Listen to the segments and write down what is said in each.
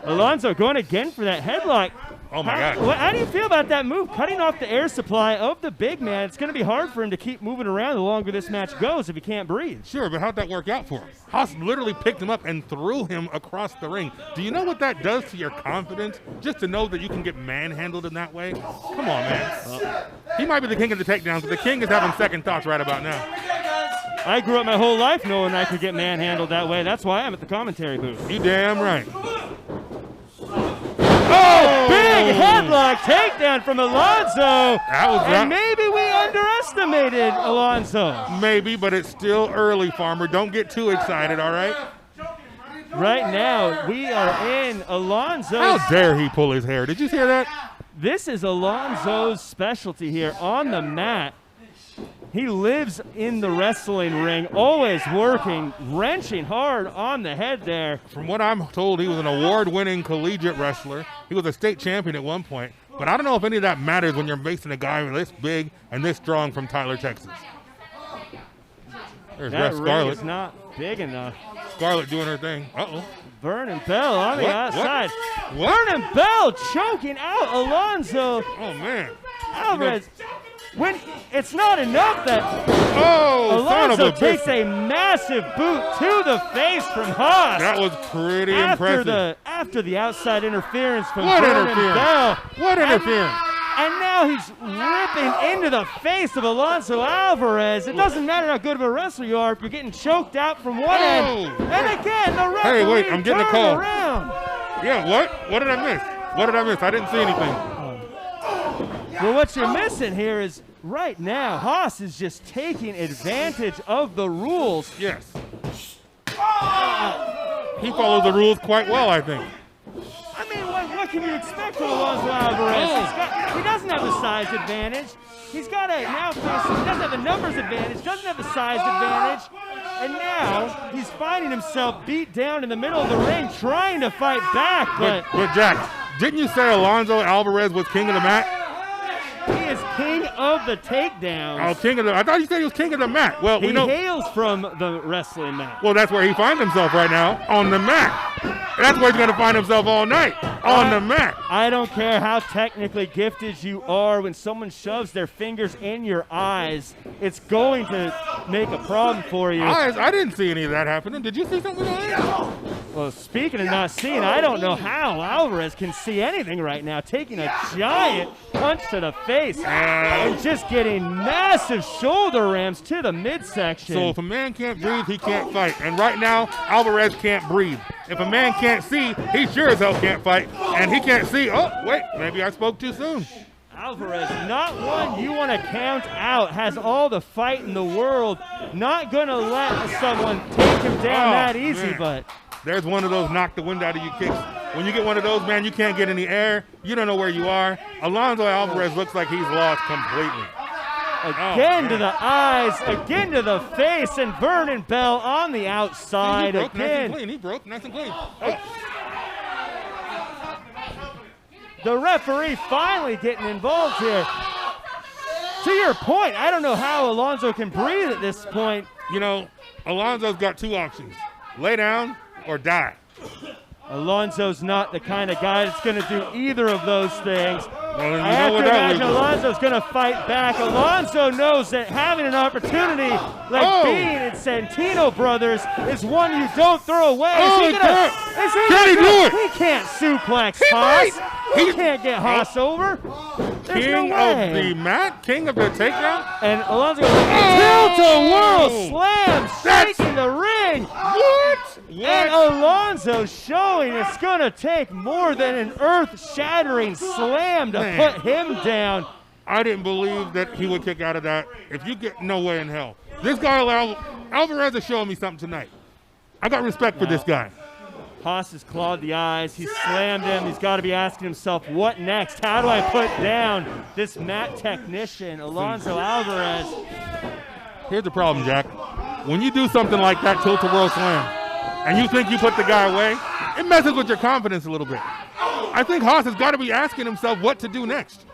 Alonzo going again for that headlock. Oh, my God. How do you feel about that move? Cutting off the air supply of the big man. It's going to be hard for him to keep moving around the longer this match goes if he can't breathe. Sure, but how'd that work out for him? Haas literally picked him up and threw him across the ring. Do you know what that does to your confidence? Just to know that you can get manhandled in that way? Come on, man. He might be the king of the takedowns, but the king is having second thoughts right about now. I grew up my whole life knowing I could get manhandled that way. That's why I'm at the commentary booth. You damn right. Oh, big headlock takedown from Alonzo. And maybe we underestimated Alonzo. Maybe, but it's still early, Farmer. Don't get too excited, all right? Right now, we are in Alonzo's. How dare he pull his hair? Did you hear that? This is Alonzo's specialty here on the mat. He lives in the wrestling ring, always working, wrenching hard on the head there. From what I'm told, he was an award-winning collegiate wrestler. He was a state champion at one point. But I don't know if any of that matters when you're facing a guy this big and this strong from Tyler, Texas. There's that Ref Scarlett. ring is not big enough. Scarlett doing her thing. Uh-oh. Vernon Bell on the outside. What? Vernon Bell choking out Alonzo. Oh, man. Alvarez. When it's not enough that Alonzo takes a massive boot to the face from Haas. That was pretty impressive. After the outside interference from What Vernon interference? Bell. What interference? And now he's ripping into the face of Alonzo Alvarez. It doesn't matter how good of a wrestler you are if you're getting choked out from one end. And again, the referee Hey, wait, I'm getting a call. around. Yeah, what? What did I miss? What did I miss? I didn't see anything. Well, what you're missing here is right now, Haas is just taking advantage of the rules. Yes. He follows the rules quite well, I think. I mean, what can you expect from Alonzo Alvarez? He doesn't have the size advantage. He's got a now face. He doesn't have the numbers advantage. Doesn't have the size advantage. And now he's finding himself beat down in the middle of the ring, trying to fight back. But Jack, didn't you say Alonzo Alvarez was king of the mat? He is king of the takedowns. Oh, king of the. I thought you said he was king of the mat. Well, he we know. hails from the wrestling mat. Well, that's where he finds himself right now, on the mat. That's where he's going to find himself all night, on the mat. I don't care how technically gifted you are. When someone shoves their fingers in your eyes, it's going to make a problem for you. Eyes? I didn't see any of that happening. Did you see something like that? Well, speaking of not seeing, I don't know how Alvarez can see anything right now, taking a giant punch to the face and just getting massive shoulder rams to the midsection. So if a man can't breathe, he can't fight. And right now, Alvarez can't breathe. If a man can't see, he sure as hell can't fight. And he can't see. Oh, wait, maybe I spoke too soon. Alvarez, not one you want to count out, has all the fight in the world. Not going to let someone take him down that easy, man. But there's one of those knock the wind out of you kicks. When you get one of those, man, you can't get any air. You don't know where you are. Alonzo Alvarez looks like he's lost completely. Again to the eyes, again to the face, and Vernon Bell on the outside. He broke again. nice and clean. He broke nice and clean. Oh. The referee finally getting involved here. To your point, I don't know how Alonzo can breathe at this point. You know, Alonzo's got two options. Lay down or die. Alonzo's not the kind of guy that's going to do either of those things. Well, I have to imagine Alonzo's going to fight back. Alonzo knows that having an opportunity like being in Santino Brothers is one you don't throw away. Can he do it? He can't suplex Haas. He can't get Haas over. There's king no of way. the mat, king of the takedown. And Alonzo goes tilt-a-whirl slam, shaking the ring. What? And Alonzo showing it's going to take more than an earth-shattering slam to put him down. I didn't believe that he would kick out of that. If you get no way in hell. This guy, Alvarez, is showing me something tonight. I got respect for this guy. Haas has clawed the eyes. He's slammed him. He's got to be asking himself, what next? How do I put down this mat technician, Alonzo Alvarez? Here's the problem, Jack. When you do something like that tilt-a-whirl slam, and you think you put the guy away, it messes with your confidence a little bit. I think Haas has got to be asking himself what to do next.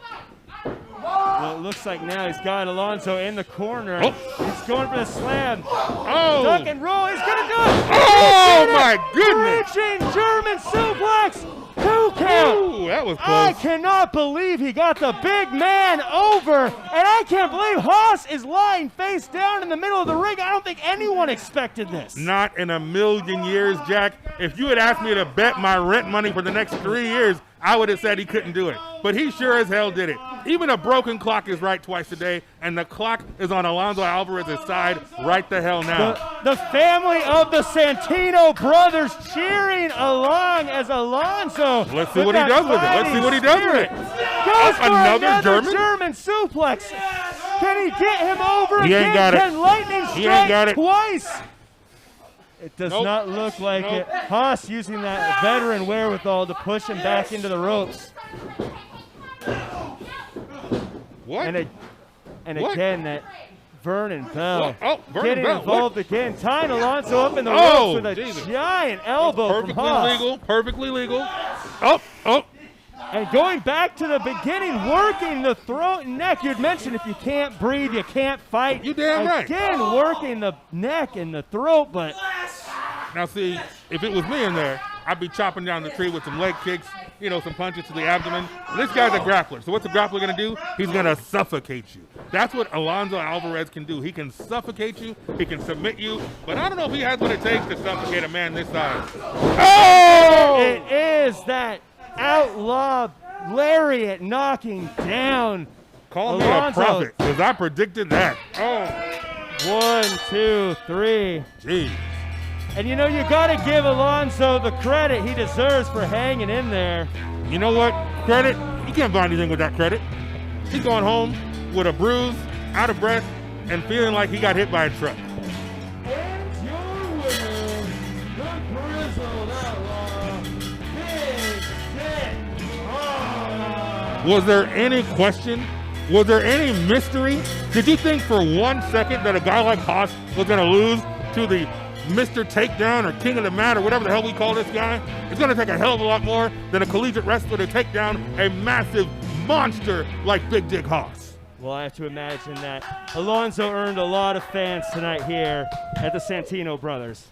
Well, Well, it looks like now he's got Alonzo in the corner. Oh. He's going for the slam. Oh! Duck and roll. He's going to do it. Oh, my goodness! Reaching German suplex. 2 count. Ooh, that was I close. cannot believe he got the big man over, and I can't believe Haas is lying face down in the middle of the ring. I don't think anyone expected this. Not in a million years, Jack. If you had asked me to bet my rent money for the next 3 years, I would have said he couldn't do it. But he sure as hell did it. Even a broken clock is right twice a day, and the clock is on Alonzo Alvarez's side right the hell now. The family of the Santino brothers cheering along as Alonzo. Let's see what he does with it. Let's see what he does with it. Goes for another German suplex. Can he get him over He again? ain't got it. Can lightning He ain't got strike it. twice? It does Nope. not look like Nope. it. Haas using that veteran wherewithal to push him back into the ropes. What? And What? again, that Vernon Bell Oh, Vernon getting Bell. involved again, tying Alonzo up in the Oh, ropes with a Jesus. giant elbow from Perfectly Haas. legal. Perfectly legal. Oh. And going back to the beginning, working the throat and neck. You'd mentioned if you can't breathe, you can't fight. You damn right. Again, working the neck and the throat, but Now, see, if it was me in there, I'd be chopping down the tree with some leg kicks, some punches to the abdomen. This guy's a grappler. So what's the grappler going to do? He's going to suffocate you. That's what Alonzo Alvarez can do. He can suffocate you. He can submit you. But I don't know if he has what it takes to suffocate a man this size. Oh! it is that outlaw lariat knocking down Call me Alonzo. a prophet, because I predicted that. Oh, 1, 2, 3. geez. And you got to give Alonzo the credit he deserves for hanging in there. You know what? Credit? You can't buy anything with that credit. He's going home with a bruise, out of breath, and feeling like he got hit by a truck. And your winner, the Grizzled Outlaw, Big Dick Haas. Was there any question? Was there any mystery? Did you think for 1 second that a guy like Haas was going to lose to the Mr. Takedown or King of the Mat or whatever the hell we call this guy? It's going to take a hell of a lot more than a collegiate wrestler to take down a massive monster like Big Dick Haas. Well, I have to imagine that Alonzo earned a lot of fans tonight here at the Santino Brothers.